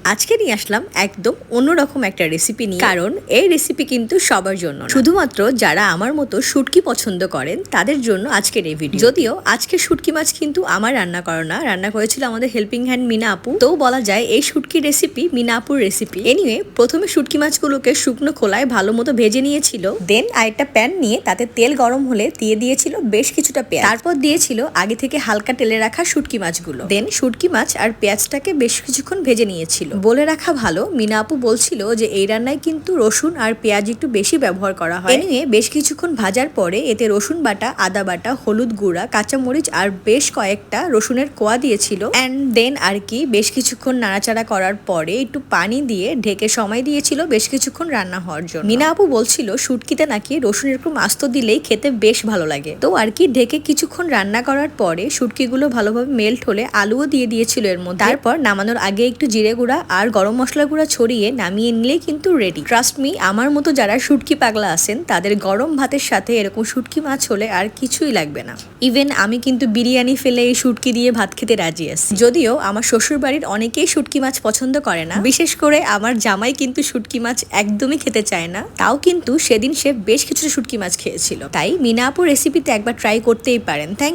আজকে নিয়ে আসলাম একদম অন্যরকম একটা রেসিপি নিয়ে, কারণ এই রেসিপি কিন্তু সবার জন্য না, শুধুমাত্র যারা আমার মতো শুটকি পছন্দ করেন তাদের জন্য আজকের এই ভিডিও। যদিও আজকে শুটকি মাছ কিন্তু আমার রান্না করা না, রান্না করেছিল আমাদের হেল্পিং হ্যান্ড মিনা আপু। তো বলা যায় এই শুটকি রেসিপি মিনা আপুর রেসিপি। এনিওয়ে, প্রথমে শুটকি মাছগুলোকে শুকনো খোলায় ভালো মতো ভেজে নিয়েছিল। দেন আরেকটা প্যান নিয়ে তাতে তেল গরম হলে দিয়ে দিয়েছিল বেশ কিছুটা পেঁয়াজ, তারপর দিয়েছিল আগে থেকে হালকা তেলে রাখা শুটকি মাছগুলো। দেন শুটকি মাছ আর পেঁয়াজটাকে বেশ কিছুক্ষণ ভেজে নিয়েছিল। বলে রাখা ভালো, মিনা আপু বলছিল যে এই রান্নায় কিন্তু রসুন আর পেঁয়াজ একটু বেশি ব্যবহার করা হয়। এনিওয়ে, বেশ কিছুক্ষণ ভাজার পরে এতে রসুন বাটা, আদা বাটা, হলুদ গুঁড়া, কাঁচামরিচ আর বেশ কয়েকটা রসুনের কোয়া দিয়েছিল। অ্যান্ড দেন আর কি বেশ কিছুক্ষণ নাড়াচাড়া করার পরে একটু পানি দিয়ে ঢেকে সময় দিয়েছিল বেশ কিছুক্ষণ রান্না হওয়ার জন্য। মিনা আপু বলছিল শুটকিতে নাকি রসুন এরকম আস্ত দিলেই খেতে বেশ ভালো লাগে। তো আর কি ঢেকে কিছুক্ষণ রান্না করার পরে শুটকিগুলো ভালোভাবে মেল্ট হলে আলুও দিয়ে দিয়েছিল এর মধ্যে। তারপর নামানোর আগে একটু জিরে গুঁড়া আর গরম মশলা গুঁড়া ছড়িয়ে নামিয়ে নিলেই কিন্তু রেডি। ট্রাস্ট মি, আমার মতো যারা শুটকি পাগলা আছেন তাদের গরম ভাতের সাথে এরকম শুটকি মাছ হলে আর কিছুই লাগবে না। ইভেন আমি কিন্তু বিরিয়ানি ফেলে এই শুটকি দিয়ে ভাত খেতে রাজি আছি। যদিও আমার শ্বশুর বাড়ির অনেকেই শুটকি মাছ পছন্দ করে না, বিশেষ করে আমার জামাই কিন্তু শুটকি মাছ একদমই খেতে চায় না। তাও কিন্তু সেদিন সে বেশ কিছুটা শুটকি মাছ খেয়েছিল। তাই মিনা আপুর রেসিপিতে একবার ট্রাই করতেই পারেন। থ্যাংক